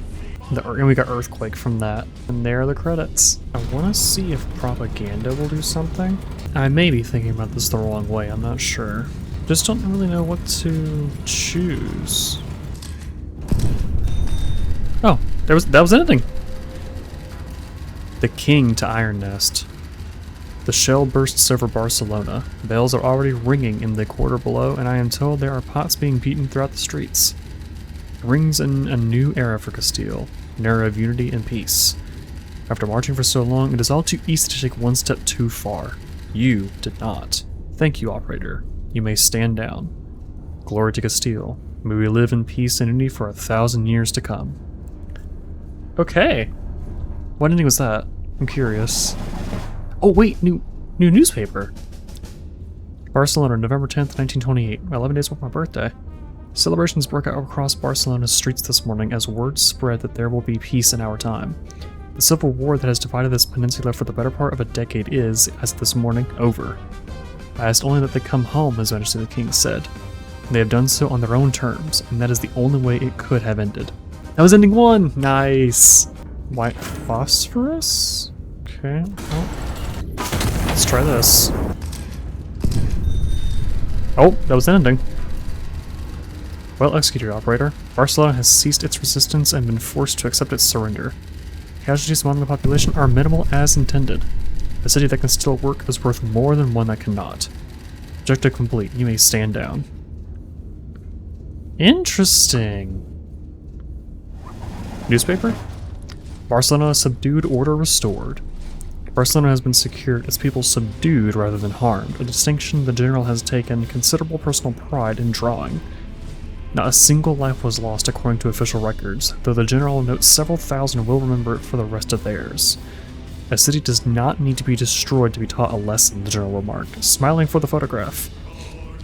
And we got Earthquake from that. And there are the credits. I want to see if propaganda will do something. I may be thinking about this the wrong way, I'm not sure. Just don't really know what to choose. Oh, that was ending. The king to Iron Nest. The shell bursts over Barcelona. Bells are already ringing in the quarter below, and I am told there are pots being beaten throughout the streets. It rings in a new era for Castile, an era of unity and peace. After marching for so long, it is all too easy to take one step too far. You did not. Thank you, operator. You may stand down. Glory to Castile. May we live in peace and unity for 1,000 years to come. Okay. What ending was that? I'm curious. Oh wait, new newspaper. Barcelona, November 10th, 1928, 11 days before my birthday. Celebrations broke out across Barcelona's streets this morning as word spread that there will be peace in our time. The civil war that has divided this peninsula for the better part of a decade is, as of this morning, over. I asked only that they come home, His Majesty the King said. They have done so on their own terms, and that is the only way it could have ended. That was ending 1! Nice! White phosphorus? Okay, well, let's try this. Oh, that was an ending. Well executed, operator. Barcelona has ceased its resistance and been forced to accept its surrender. Casualties among the population are minimal as intended. A city that can still work is worth more than one that cannot. Objective complete. You may stand down. Interesting. Newspaper? Barcelona subdued, order restored. Barcelona has been secured, its people subdued rather than harmed, a distinction the general has taken considerable personal pride in drawing. Not a single life was lost according to official records, though the general notes several thousand will remember it for the rest of theirs. A city does not need to be destroyed to be taught a lesson, the general remarked, smiling for the photograph.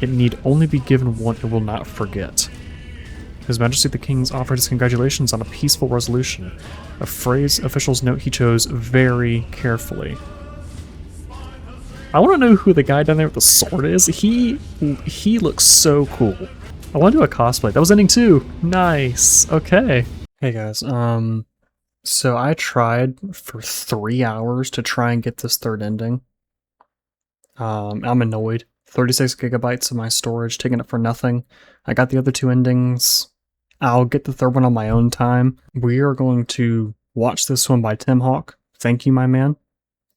It need only be given one it will not forget. His Majesty the King offered his congratulations on a peaceful resolution, a phrase officials note he chose very carefully. I want to know who the guy down there with the sword is. He looks so cool. I want to do a cosplay. That was ending 2. Nice. Okay. Hey guys, so I tried for 3 hours to try and get this third ending. I'm annoyed. 36 gigabytes of my storage taken up for nothing. I got the other 2 endings. I'll get the third one on my own time. We are going to watch this one by Tim Hawk. Thank you, my man.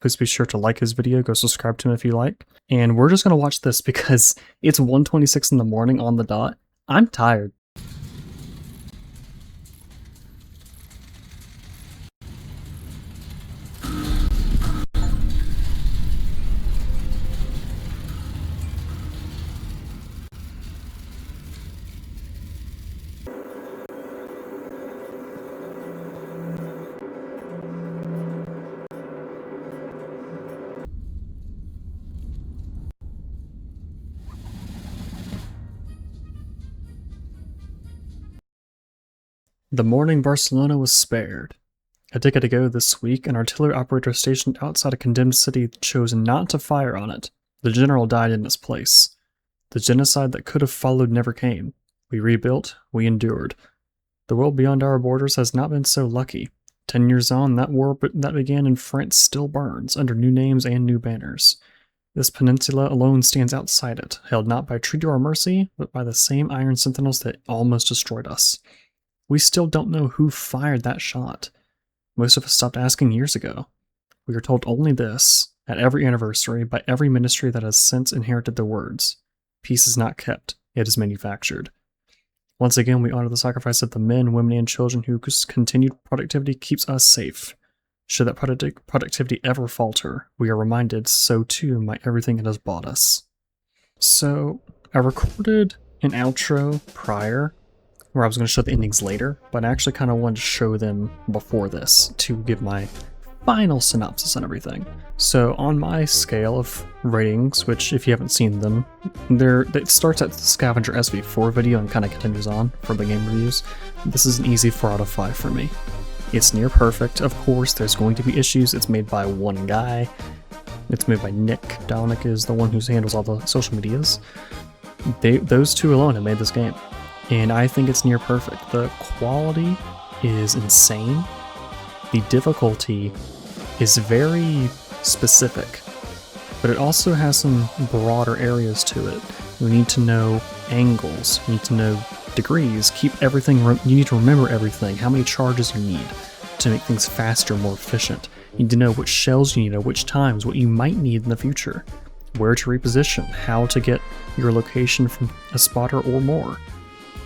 Please be sure to like his video, go subscribe to him if you like. And we're just going to watch this because it's 1:26 in the morning on the dot. I'm tired. The morning Barcelona was spared. A decade ago this week, an artillery operator stationed outside a condemned city chose not to fire on it. The general died in its place. The genocide that could have followed never came. We rebuilt, we endured. The world beyond our borders has not been so lucky. 10 years on, that war that began in France still burns, under new names and new banners. This peninsula alone stands outside it, held not by treaty or mercy, but by the same iron sentinels that almost destroyed us. We still don't know who fired that shot. Most of us stopped asking years ago. We are told only this, at every anniversary, by every ministry that has since inherited the words. Peace is not kept, it is manufactured. Once again, we honor the sacrifice of the men, women, and children whose continued productivity keeps us safe. Should that productivity ever falter, we are reminded so too might everything it has bought us. So, I recorded an outro prior, where I was going to show the endings later, but I actually kind of wanted to show them before this to give my final synopsis and everything. So on my scale of ratings, which if you haven't seen them, it starts at the Scavenger SV4 video and kind of continues on for the game reviews. This is an easy 4 out of 5 for me. It's near perfect. Of course, there's going to be issues. It's made by one guy. It's made by Nick. Dominic is the one who handles all the social medias. Those two alone have made this game, and I think it's near perfect. The quality is insane. The difficulty is very specific, but it also has some broader areas to it. You need to know angles, you need to know degrees, keep everything, you need to remember everything, how many charges you need to make things faster, more efficient. You need to know which shells you need at which times, what you might need in the future, where to reposition, how to get your location from a spotter or more.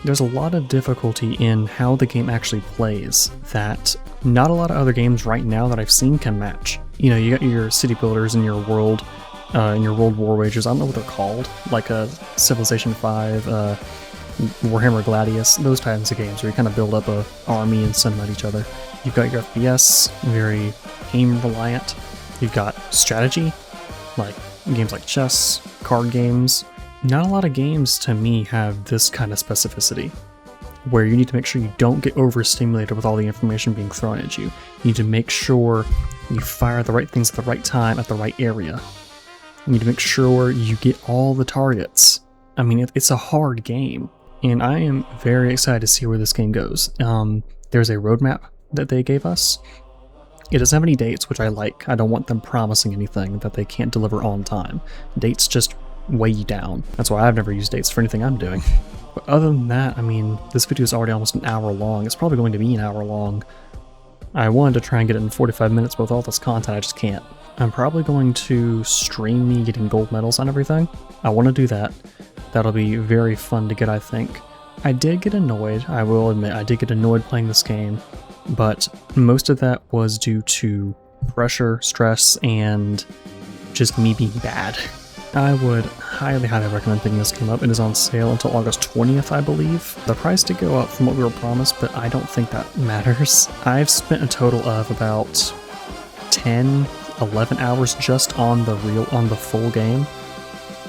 There's a lot of difficulty in how the game actually plays that not a lot of other games right now that I've seen can match. You know, you got your city builders in your world war wages. I don't know what they're called, like a Civilization 5, Warhammer Gladius, those types of games where you kind of build up a army and send them at each other. You've got your FPS, very aim reliant. You've got strategy, like games like chess, card games. Not a lot of games, to me, have this kind of specificity, where you need to make sure you don't get overstimulated with all the information being thrown at you. You need to make sure you fire the right things at the right time at the right area. You need to make sure you get all the targets. I mean, it's a hard game, and I am very excited to see where this game goes. There's a roadmap that they gave us. It doesn't have any dates, which I like. I don't want them promising anything that they can't deliver on time. Dates just weigh you down. That's why I've never used dates for anything I'm doing. But other than that, I mean, this video is already almost an hour long. It's probably going to be an hour long. I wanted to try and get it in 45 minutes, but with all this content, I just can't. I'm probably going to stream me getting gold medals on everything. I want to do that. That'll be very fun to get, I think. I did get annoyed, I will admit, I did get annoyed playing this game, but most of that was due to pressure, stress, and just me being bad. I would highly recommend picking this game up. It is on sale until August 20th, I believe. The price did go up from what we were promised, but I don't think that matters. I've spent a total of about 10, 11 hours just on the full game.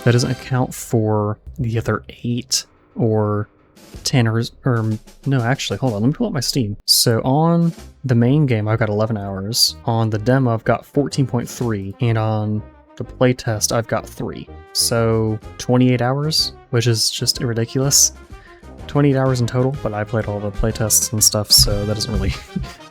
That doesn't account for the other 8 or 10 or no, actually, hold on, let me pull up my Steam. So on the main game, I've got 11 hours. On the demo, I've got 14.3, and on the playtest, I've got 3. So 28 hours, which is just ridiculous. 28 hours in total, but I played all the playtests and stuff, so that doesn't really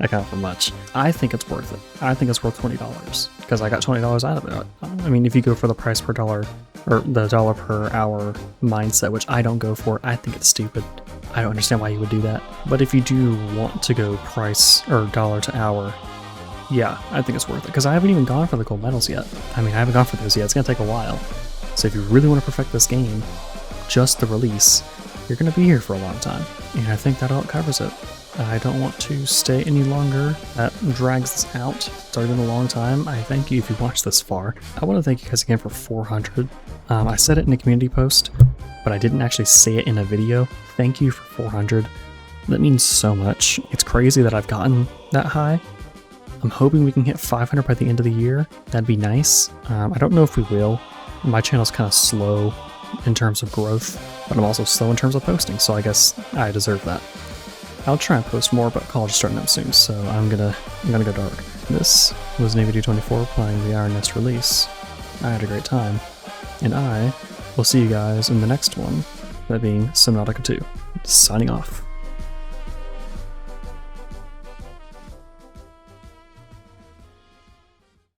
account for much. I think it's worth it. I think it's worth $20, because I got $20 out of it. I mean, if you go for the price per dollar, or the dollar per hour mindset, which I don't go for, I think it's stupid. I don't understand why you would do that. But if you do want to go price, or dollar to hour, yeah, I think it's worth it, because I haven't even gone for the gold medals yet. I mean, I haven't gone for those yet. It's going to take a while. So if you really want to perfect this game, just the release, you're going to be here for a long time. And I think that all covers it. I don't want to stay any longer. That drags this out. It's already been a long time. I thank you if you watched this far. I want to thank you guys again for 400. I said it in a community post, but I didn't actually say it in a video. Thank you for 400. That means so much. It's crazy that I've gotten that high. I'm hoping we can hit 500 by the end of the year. That'd be nice. I don't know if we will. My channel's kind of slow in terms of growth, but I'm also slow in terms of posting, so I guess I deserve that. I'll try and post more, but college is starting up soon, so I'm gonna go dark. This was Navy D24 playing the Iron Nest release. I had a great time. and I will see you guys in the next one, that being Subnautica 2. Signing off.